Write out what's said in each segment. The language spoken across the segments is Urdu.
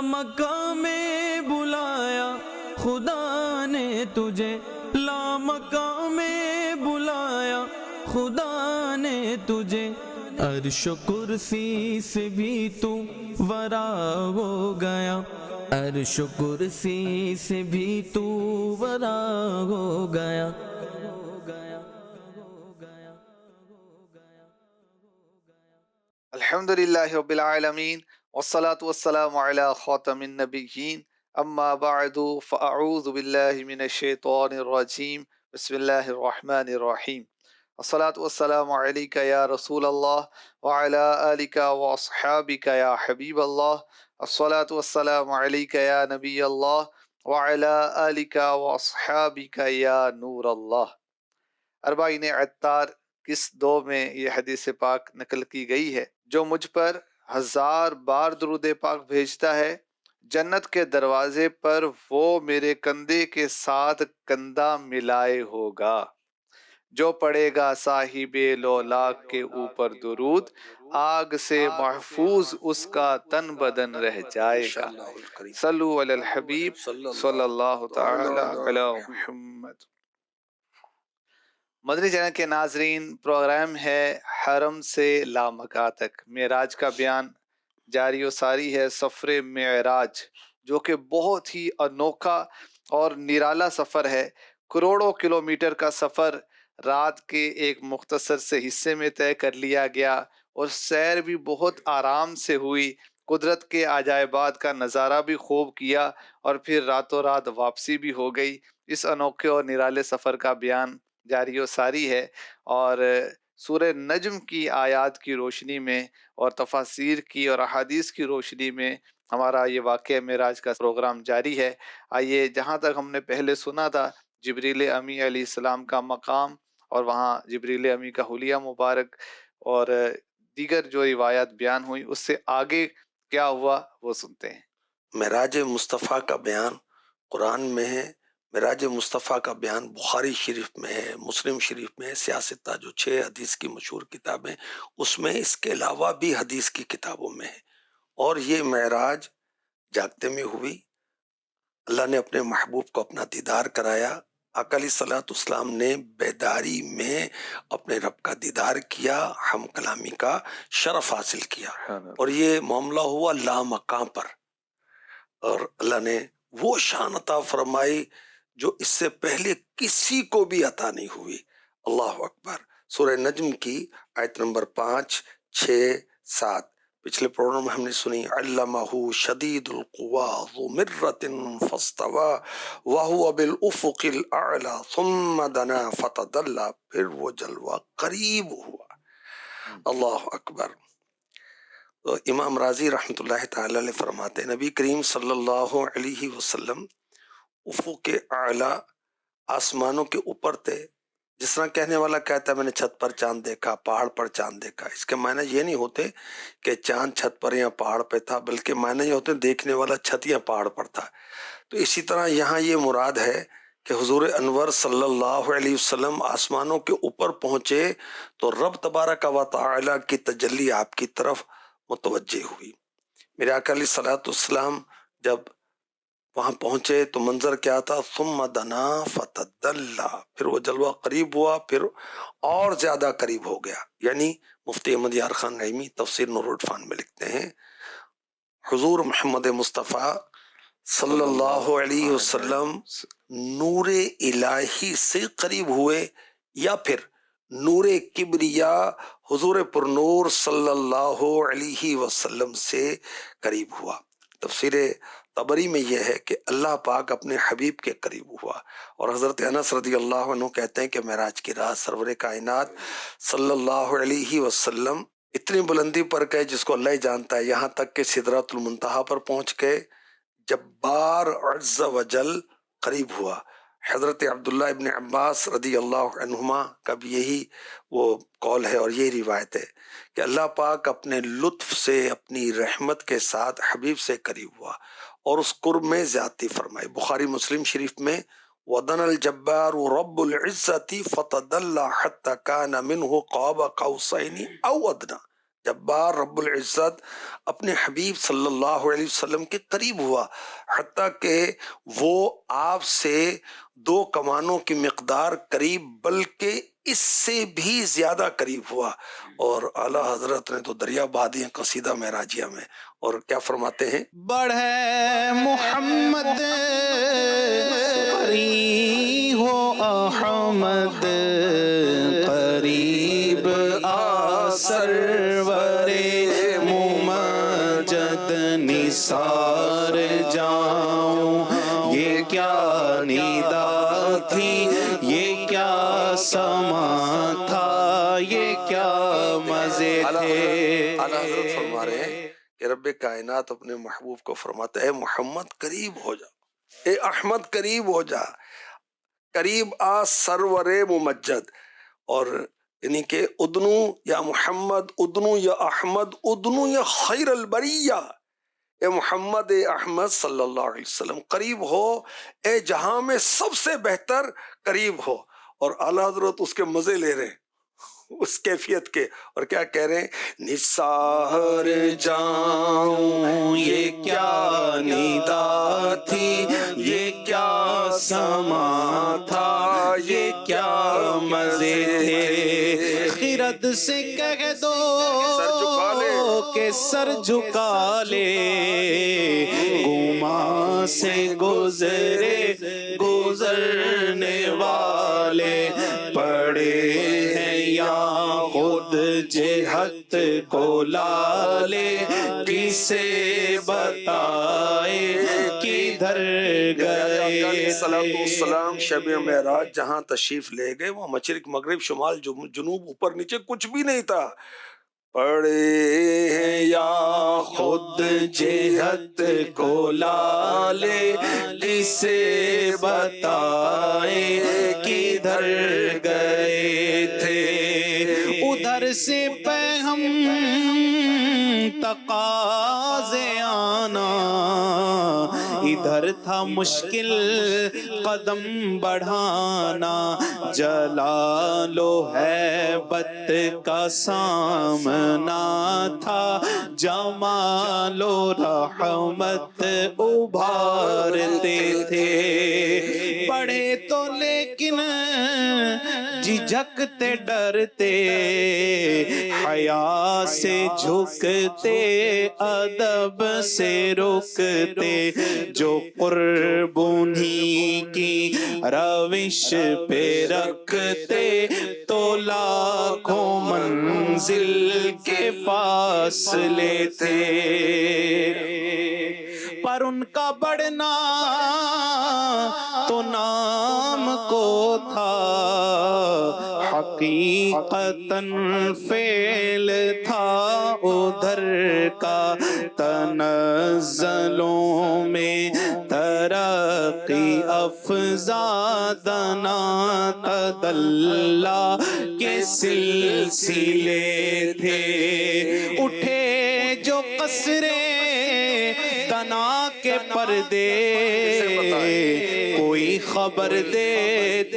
لامقام میں بلایا خدا نے تجھے، لامقام میں بلایا خدا نے تجھے، عرش و کرسی سے بھی تو ورا ہو گیا، عرش و کرسی سے بھی تو ورا ہو گیا۔ الحمدللہ رب العالمین والصلاة والسلام علی خاتم النبیین، اما بعد فاعوذ باللہ من الشیطان الرجیم، بسم اللہ الرحمن الرحیم۔ الصلاة والسلام علیک یا رسول اللہ وعلی آلک واصحابک یا حبیب اللہ، الصلاة والسلام علیک یا نبی اللہ وعلی آلک واصحابک یا نور اللہ۔ اربعین عطار کس دو میں یہ حدیث پاک نقل کی گئی ہے، جو مجھ پر 1000 بار درود پاک بھیجتا ہے، جنت کے دروازے پر وہ میرے کندھے کے ساتھ کندھا ملائے ہوگا۔ جو پڑھے گا صاحب لولاک کے اوپر درود، آگ سے محفوظ اس کا تن بدن رہ جائے گا۔ صلو علی الحبیب صلی اللہ تعالی علی محمد۔ مدنی چینل کے ناظرین، پروگرام ہے حرم سے لامکہ تک، معراج کا بیان جاری و ساری ہے۔ سفر معراج جو کہ بہت ہی انوکھا اور نرالا سفر ہے، کروڑوں کلومیٹر کا سفر رات کے ایک مختصر سے حصے میں طے کر لیا گیا، اور سیر بھی بہت آرام سے ہوئی، قدرت کے عجائبات کا نظارہ بھی خوب کیا، اور پھر راتوں رات واپسی بھی ہو گئی۔ اس انوکھے اور نرالے سفر کا بیان جاری و ساری ہے، اور سورہ نجم کی آیات کی روشنی میں اور تفاسیر کی اور احادیث کی روشنی میں ہمارا یہ واقعہ معراج کا پروگرام جاری ہے۔ آئیے، جہاں تک ہم نے پہلے سنا تھا جبریل امی علیہ السلام کا مقام، اور وہاں جبریل امی کا حلیہ مبارک اور دیگر جو روایات بیان ہوئی، اس سے آگے کیا ہوا وہ سنتے ہیں۔ معراج مصطفیٰ کا بیان قرآن میں ہے، معراج مصطفیٰ کا بیان بخاری شریف میں ہے، مسلم شریف میں ہے، سیاستہ جو 6 حدیث کی مشہور کتابیں، اس میں اس کے علاوہ بھی حدیث کی کتابوں میں ہے۔ اور یہ معراج جاگتے میں ہوئی، اللہ نے اپنے محبوب کو اپنا دیدار کرایا، آقا علیہ الصلوۃ والسلام نے بیداری میں اپنے رب کا دیدار کیا، ہم کلامی کا شرف حاصل کیا، اور یہ معاملہ ہوا لامقام پر، اور اللہ نے وہ شان عطا فرمائی جو اس سے پہلے کسی کو بھی عطا نہیں ہوئی۔ اللہ اکبر۔ سورہ نجم کی آیت نمبر 5، 6، 7 پچھلے پروگرام میں ہم نے سنی، علمہ شدید القویٰ ذو مرۃ فاستویٰ وہو بالافق الاعلیٰ ثم دنا فتدلی، پھر وہ جلوہ قریب ہوا۔ اللہ اکبر۔ تو امام راضی رحمۃ اللہ تعالی علیہ فرماتے ہیں، نبی کریم صلی اللہ علیہ وسلم افق اعلیٰ آسمانوں کے اوپر تھے۔ جس طرح کہنے والا کہتا ہے میں نے چھت پر چاند دیکھا، پہاڑ پر چاند دیکھا، اس کے معنی یہ نہیں ہوتے کہ چاند چھت پر یا پہاڑ پہ تھا، بلکہ معنی یہ ہوتے ہیں دیکھنے والا چھت یا پہاڑ پر تھا۔ تو اسی طرح یہاں یہ مراد ہے کہ حضور انور صلی اللہ علیہ وسلم آسمانوں کے اوپر پہنچے تو رب تبارک و تعالی کی تجلی آپ کی طرف متوجہ ہوئی۔ میرے آقا علیہ الصلوۃ والسلام جب وہاں پہنچے تو منظر کیا تھا، ثم دنا فتدلی، پھر وہ جلوہ قریب ہوا، پھر اور زیادہ قریب ہو گیا۔ یعنی مفتی احمد یار خان نعیمی تفسیر نور العرفان میں لکھتے ہیں، حضور محمد مصطفیٰ صلی اللہ علیہ وسلم نور الہی سے قریب ہوئے، یا پھر نور کبریا حضور پر نور صلی اللہ علیہ وسلم سے قریب ہوا۔ تفسیر طبری میں یہ ہے کہ اللہ پاک اپنے حبیب کے قریب ہوا، اور حضرت انس رضی اللہ عنہ کہتے ہیں کہ معراج کی رات سرور کائنات صلی اللہ علیہ وسلم اتنی بلندی پر گئے جس کو اللہ ہی جانتا ہے، یہاں تک کہ سدرۃ المنتہا پر پہنچ گئے، جبار عز و جل قریب ہوا۔ حضرت عبداللہ ابن عباس رضی اللہ عنہما کا بھی یہی وہ قول ہے اور یہی روایت ہے کہ اللہ پاک اپنے لطف سے، اپنی رحمت کے ساتھ حبیب سے قریب ہوا اور اس قرب میں زیادتی فرمائی۔ بخاری مسلم شریف میں وَدَنَ الْجَبَّارُ رَبُّ الْعِزَّةِ فَتَدَلَّى حَتَّى كَانَ مِنْهُ قَابَ قَوْسَيْنِ أَوْ أَدْنَىٰ، جب بار رب العزت اپنے حبیب صلی اللہ علیہ وسلم کے قریب ہوا، حتیٰ کہ وہ آپ سے 2 کمانوں کی مقدار قریب بلکہ اس سے بھی زیادہ قریب ہوا، اور اعلیٰ حضرت نے تو دریا بہا دیے قصیدہ معراجیہ میں، اور کیا فرماتے ہیں؟ بڑھے محمد قریب ہو احمد قریب آ سرور ممجد نثار جاؤں، یہ کیا ندا تھی، یہ کیا سما تھا، یہ کیا مزے تھے۔ اعلیٰ حضرت فرما رہے ہیں کہ رب کائنات اپنے محبوب کو فرماتا ہے، اے محمد قریب ہو جا، اے احمد قریب ہو جا، قریب آ سرور ممجد، اور یعنی کہ ادنو یا محمد، ادنو یا احمد، ادنو یا خیر البریہ، اے محمد، اے احمد صلی اللہ علیہ وسلم قریب ہو، اے جہاں میں سب سے بہتر قریب ہو۔ اور اعلیٰ حضرت اس کے مزے لے رہے ہیں، اس کیفیت کے، اور کیا کہہ رہے ہیں؟ نثار جاؤں، یہ کیا ندا تھی، یہ کیا سما تھا، یہ کیا مزے تھے۔ خرد سے کہہ دو کہ سر جھکا لے، گما سے گزرے گزرنے والے پڑے ہیں یا خود جہت کو لالے، کسے بتائے کدھر گئے السلام شب معراج جہاں تشریف لے گئے، وہ مشرق مغرب شمال جنوب اوپر نیچے کچھ بھی نہیں تھا، پڑے ہیں یا خود جہت کو لالے، کسے بتائے کدھر گئے تھے۔ ادھر سے پہ ہم تقاضے آنا، ادھر تھا مشکل قدم بڑھانا، جلال و ہیبت کا سامنا تھا، جمال و رحمت ابھارتے تھے۔ پڑھے تو لیکن جھجکتے ڈرتے، حیا سے جھکتے ادب سے رکتے، جو قرب انہی کی روش پہ رکھتے، تو لاکھوں منزل کے فاصلے تھے۔ پر ان کا بڑھنا تو نام کو تھا، حقیقتاً فعل تھا ادھر کا، تنزلوں میں ترقی افزادنا تدلہ کے سلسلے تھے۔ اٹھے جو قصرے تنا کے پردے، کوئی خبر دے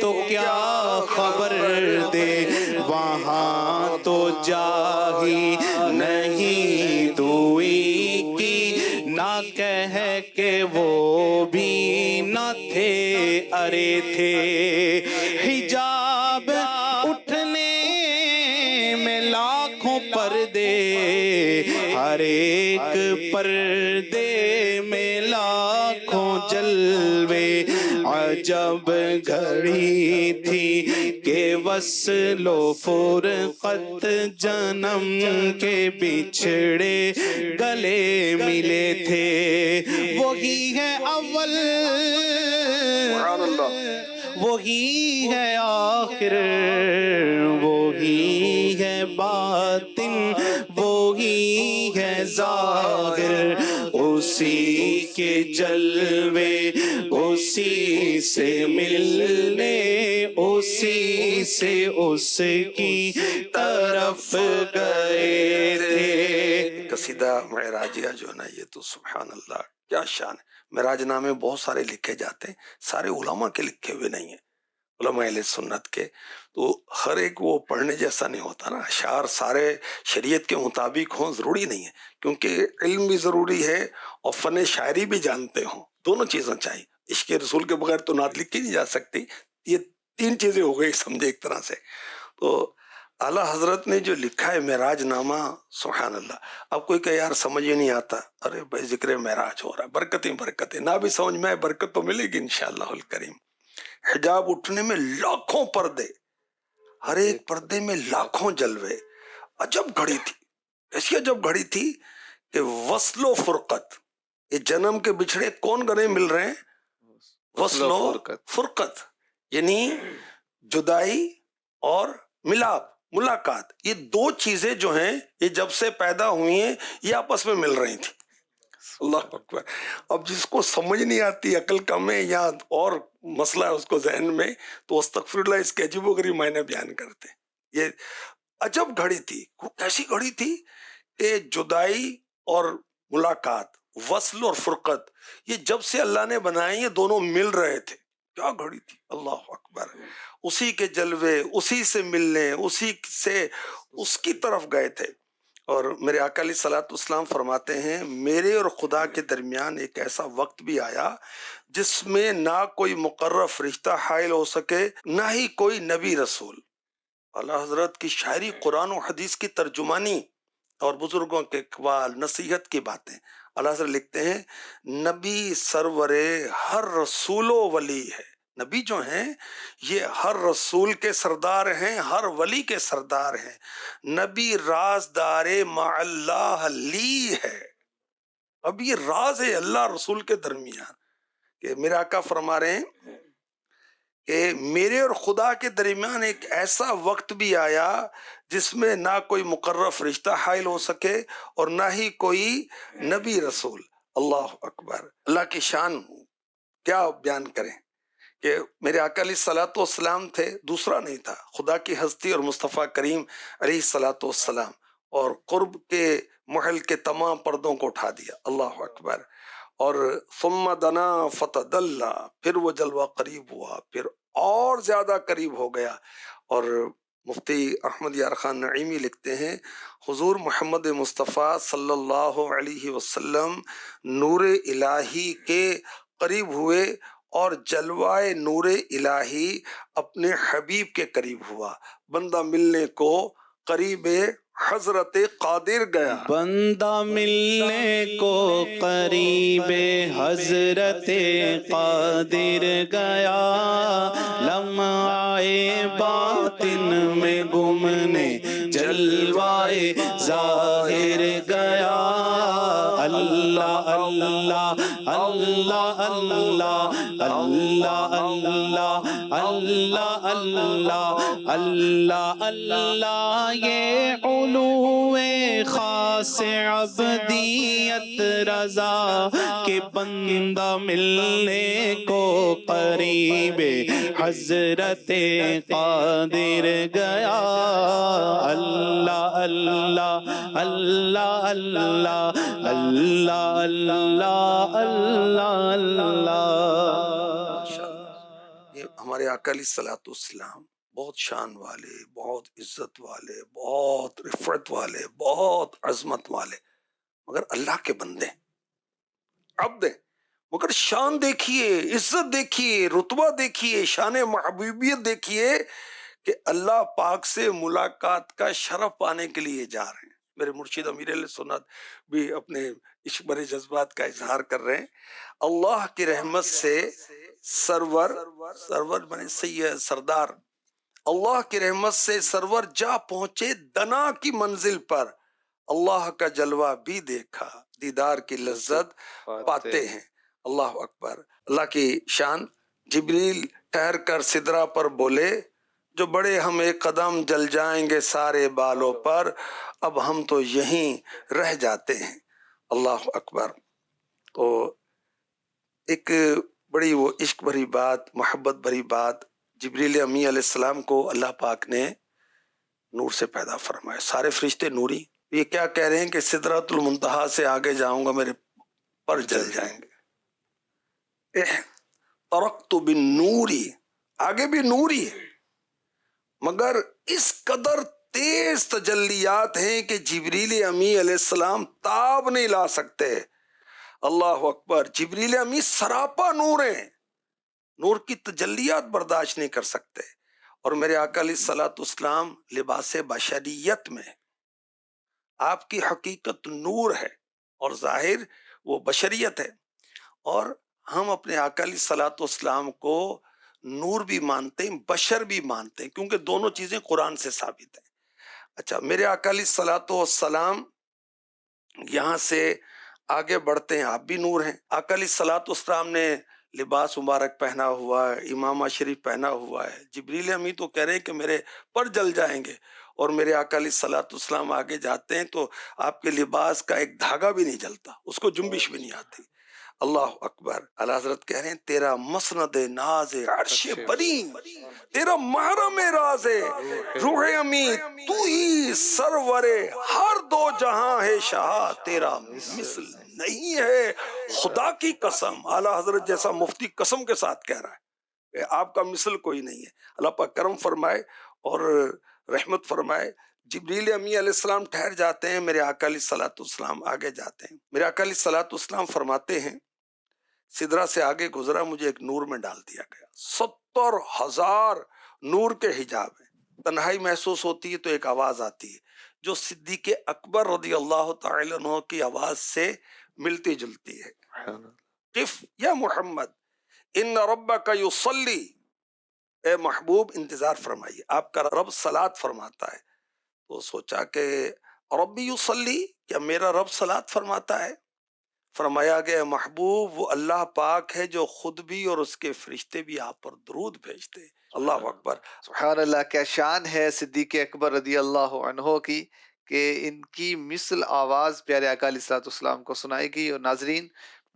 تو کیا خبر دے، وہاں تو جاہی نہیں دوئی کی، نہ کہہ کہ وہ بھی نہ تھے ارے تھے۔ حجاب اٹھنے میں لاکھوں پردے، ہر ایک پردے میں لاکھوں جلوے، عجب گھڑی تھی کہ وصل و فرقت جنم کے بچھڑے گلے ملے تھے۔ وہی ہے اول، وہی ہے آخر، وہی ہے باطن، وہی ہے ظاہر، اسی کے جلوے اسی سے ملنے، اسی سے اس کی طرف گئے تھے۔ قصیدہ معراجیہ جو ہے نا، یہ تو سبحان اللہ کیا شان ہے۔ معراج نامے بہت سارے لکھے جاتے ہیں، سارے علماء کے لکھے ہوئے نہیں ہیں، علماء اہل سنت کے، تو ہر ایک وہ پڑھنے جیسا نہیں ہوتا نا، اشعار سارے شریعت کے مطابق ہوں ضروری نہیں ہے، کیونکہ علم بھی ضروری ہے اور فن شاعری بھی جانتے ہوں، دونوں چیزیں چاہیے۔ عشق رسول کے بغیر تو نعت لکھی نہیں جا سکتی، یہ تین چیزیں ہو گئی سمجھے ایک طرح سے۔ تو اعلیٰ حضرت نے جو لکھا ہے معراج نامہ، سبحان اللہ، اب کوئی کہ یار سمجھ ہی نہیں آتا، ارے بھائی ذکر معراج ہو رہا ہے، برکتیں برکتیں، نہ بھی سمجھ میں برکت تو ملے گی انشاءاللہ الکریم۔ حجاب اٹھنے میں لاکھوں پردے، ہر ایک پردے میں لاکھوں جلوے، عجب گھڑی تھی، ایسی عجب گھڑی تھی کہ وصل و فرقت، یہ جنم کے بچھڑے کون گنے مل رہے ہیں؟ وصل و فرقت، یعنی جدائی اور ملاپ، ملاقات، یہ دو چیزیں جو ہیں یہ جب سے پیدا ہوئی ہیں یہ آپس میں مل رہی تھی۔ اللہ اکبر۔ اب جس کو سمجھ نہیں آتی، عقل کم ہے یا اور مسئلہ ہے اس کو ذہن میں، تو استغفر اللہ اس کے عجیب و غریب معنی بیان کرتے۔ یہ عجب گھڑی تھی، کیسی گھڑی تھی کہ جدائی اور ملاقات، وصل اور فرقت، یہ جب سے اللہ نے بنائی یہ دونوں مل رہے تھے، کیا گھڑی تھی، اللہ اکبر۔ اسی کے جلوے، اسی سے ملنے، اسی سے اس کی طرف گئے تھے۔ اور میرے آقا علیہ الصلوۃ والسلام فرماتے ہیں میرے اور خدا کے درمیان ایک ایسا وقت بھی آیا جس میں نہ کوئی مقرر فرشتہ حائل ہو سکے، نہ ہی کوئی نبی رسول۔ اعلیٰ حضرت کی شاعری، قرآن و حدیث کی ترجمانی اور بزرگوں کے اقوال، نصیحت کی باتیں۔ اعلیٰ حضرت لکھتے ہیں نبی سرور ہر رسول و ولی ہے، نبی جو ہیں یہ ہر رسول کے سردار ہیں، ہر ولی کے سردار ہیں۔ نبی رازدار مع اللہ لی ہے، اب یہ راز ہے اللہ رسول کے درمیان، کہ میرے آقا فرما رہے ہیں کہ میرے اور خدا کے درمیان ایک ایسا وقت بھی آیا جس میں نہ کوئی مقرر فرشتہ حائل ہو سکے اور نہ ہی کوئی نبی رسول۔ اللہ اکبر، اللہ کی شان کیا بیان کریں کہ میرے آقا علیہ الصلوۃ والسلام تھے، دوسرا نہیں تھا، خدا کی ہستی اور مصطفیٰ کریم علیہ الصلوۃ والسلام، اور قرب کے محل کے تمام پردوں کو اٹھا دیا، اللہ اکبر۔ اور ثم دنا فتدلی، پھر وہ جلوہ قریب ہوا، پھر اور زیادہ قریب ہو گیا۔ اور مفتی احمد یار خان نعیمی لکھتے ہیں حضور محمد مصطفیٰ صلی اللہ علیہ وسلم نور الہی کے قریب ہوئے اور جلوہ نور الہی اپنے حبیب کے قریب ہوا۔ بندہ ملنے کو قریب حضرت قادر گیا، بندہ ملنے کو قریب حضرت قادر گیا، لمعائے باطن میں گمنے جلوائے ظاہر گیا۔ اللہ اللہ اللہ اللہ اللہ اللہ اللہ اللہ اللہ اللہ، یہ علو خاص عبدیت رضا کہ بندہ ملنے کو قریب حضرت قادر گیا۔ اللہ اللہ اللہ اللہ اللہ اللہ اللہ اللہ۔ یہ ہمارے آقا علیہ الصلوۃ والسلام بہت شان والے، بہت عزت والے، بہت رفعت والے، بہت عظمت والے، مگر اللہ کے بندے، عبد ہیں، مگر شان دیکھیے، عزت دیکھیے، رتبہ دیکھیے، شان محبوبیت دیکھیے کہ اللہ پاک سے ملاقات کا شرف پانے کے لیے جا رہے ہیں۔ میرے مرشد امیر اہل سنت بھی اپنے عشق بھرے جذبات کا اظہار کر رہے ہیں۔ اللہ کی رحمت سے سرور بنے سید سردار، اللہ کی رحمت سے سرور جا پہنچے دنا کی منزل پر، اللہ کا جلوہ بھی دیکھا، دیدار کی لذت پاتے ہیں۔ اللہ اکبر، اللہ کی شان۔ جبریل ٹھہر کر سدرہ پر بولے جو بڑے ہم ایک قدم جل جائیں گے سارے بالوں پر، اب ہم تو یہیں رہ جاتے ہیں۔ اللہ اکبر۔ تو ایک بڑی وہ عشق بھری بات، محبت بھری بات، جبریل امی علیہ السلام کو اللہ پاک نے نور سے پیدا فرمایا، سارے فرشتے نوری۔ یہ کیا کہہ رہے ہیں کہ سدرۃ المنتہا سے آگے جاؤں گا میرے پر جل جائیں گے۔ ترکت بالنوری آگے بھی نور ہی ہے، مگر اس قدر تیز تجلیات ہیں کہ جبریل امی علیہ السلام تاب نہیں لا سکتے۔ اللہ اکبر، جبریل امی سراپا نور ہیں، نور کی تجلیات برداشت نہیں کر سکتے۔ اور میرے آقا علیہ الصلوۃ والسلام لباس بشریت میں، آپ کی حقیقت نور ہے اور ظاہر وہ بشریت ہے، اور ہم اپنے آقا علیہ الصلوۃ والسلام کو نور بھی مانتے ہیں، بشر بھی مانتے ہیں، کیونکہ دونوں چیزیں قرآن سے ثابت ہیں۔ اچھا، میرے آقا علیہ الصلوۃ والسلام یہاں سے آگے بڑھتے ہیں، آپ بھی نور ہیں۔ آقا علیہ الصلوۃ والسلام نے لباس مبارک پہنا ہوا ہے، امامہ شریف پہنا ہوا ہے، جبریل امی تو کہہ رہے ہیں کہ میرے پر جل جائیں گے، اور میرے آقا علیہ الصلوۃ والسلام آگے جاتے ہیں تو آپ کے لباس کا ایک دھاگا بھی نہیں جلتا، اس کو جنبش بھی نہیں آتی۔ اللہ اکبر۔ اعلیٰ حضرت کہہ رہے ہیں تیرا مسند ناز عرش بری، تیرا محرم راز روح امی، تو ہی سرور ہر دو جہاں ہے شاہ، تیرا مثل نہیں ہے خدا کی قسم۔ اعلیٰ حضرت جیسا مفتی قسم کے ساتھ کہہ رہا ہے کہ آپ کا مثل کوئی نہیں ہے۔ اللہ پاک کرم فرمائے اور رحمت فرمائے۔ جبریل امی علیہ السلام ٹھہر جاتے ہیں، میرے آقا علیہ الصلوۃ والسلام آگے جاتے ہیں۔ میرے آقا علیہ الصلوۃ والسلام فرماتے ہیں سدرہ سے آگے گزرا، مجھے ایک نور میں ڈال دیا گیا، 70,000 نور کے حجاب ہیں۔ تنہائی محسوس ہوتی ہے تو ایک آواز آتی ہے جو صدیق اکبر رضی اللہ تعالی عنہ کی آواز سے ملتی جلتی ہے، قف یا محمد ان ربک یصلی، اے محبوب انتظار فرمائیے، آپ کا رب صلاۃ فرماتا ہے۔ تو سوچا کہ ربی یصلی، کیا میرا رب صلاۃ فرماتا ہے؟ فرمایا گیا محبوب وہ اللہ پاک ہے جو خود بھی اور اس کے فرشتے بھی آپ پر درود بھیجتے ہیں۔ اللہ اکبر، سبحان اللہ، کیا شان ہے صدیق اکبر رضی اللہ عنہ کی کہ ان کی مثل آواز پیارے آقا علیہ الصلوۃ والسلام کو سنائی گئی۔ اور ناظرین،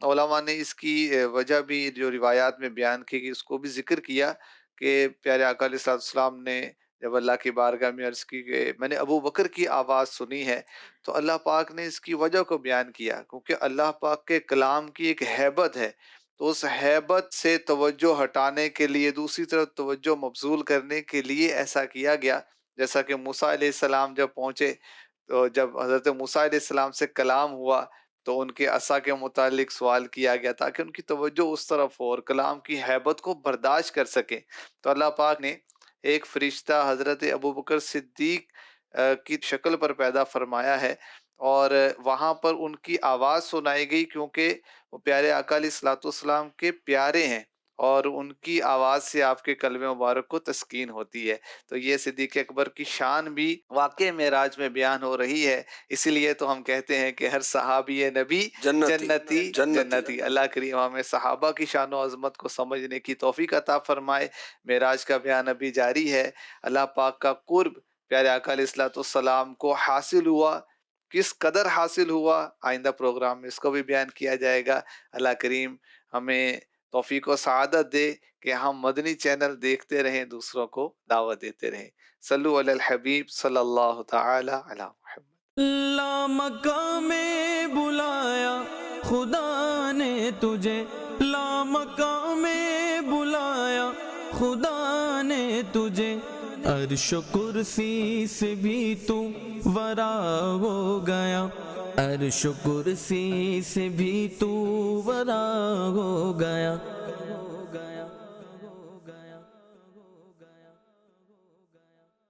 علماء نے اس کی وجہ بھی جو روایات میں بیان کی گئی اس کو بھی ذکر کیا کہ پیارے آقا علیہ الصلوۃ والسلام نے جب اللہ کی بارگاہ میں عرض کی کہ میں نے ابو بکر کی آواز سنی ہے، تو اللہ پاک نے اس کی وجہ کو بیان کیا، کیونکہ اللہ پاک کے کلام کی ایک ہیبت ہے، تو اس ہیبت سے توجہ ہٹانے کے لیے، دوسری طرف توجہ مبذول کرنے کے لیے ایسا کیا گیا۔ جیسا کہ موسیٰ علیہ السلام جب پہنچے، تو جب حضرت موسیٰ علیہ السلام سے کلام ہوا تو ان کے عصا کے متعلق سوال کیا گیا تاکہ ان کی توجہ اس طرف ہو اور کلام کی ہیبت کو برداشت کر سکیں۔ تو اللہ پاک نے ایک فرشتہ حضرت ابوبکر صدیق کی شکل پر پیدا فرمایا ہے، اور وہاں پر ان کی آواز سنائی گئی، کیونکہ وہ پیارے آقا علیہ الصلوۃ والسلام کے پیارے ہیں اور ان کی آواز سے آپ کے قلب مبارک کو تسکین ہوتی ہے۔ تو یہ صدیق اکبر کی شان بھی واقع معراج میں بیان ہو رہی ہے، اسی لیے تو ہم کہتے ہیں کہ ہر صحابی نبی جنتی۔ اللہ کریم ہمیں صحابہ کی شان و عظمت کو سمجھنے کی توفیق عطا فرمائے۔ معراج کا بیان ابھی جاری ہے، اللہ پاک کا قرب پیارے آقا علیہ الصلوۃ والسلام کو حاصل ہوا، کس قدر حاصل ہوا، آئندہ پروگرام میں اس کو بھی بیان کیا جائے گا۔ اللہ کریم ہمیں توفیق و سعادت دے کہ ہم مدنی چینل دیکھتے رہیں، دوسروں کو دعوت دیتے رہیں۔ صلو علی الحبیب صلی اللہ تعالی علی محمد۔ لا مقام میں بلایا خدا نے تجھے، لا مقام میں بلایا خدا نے تجھے، عرش و کرسی سے بھی تو ورا ہو گیا، عرش و کرسی سے بھی تو ورا ہو گیا۔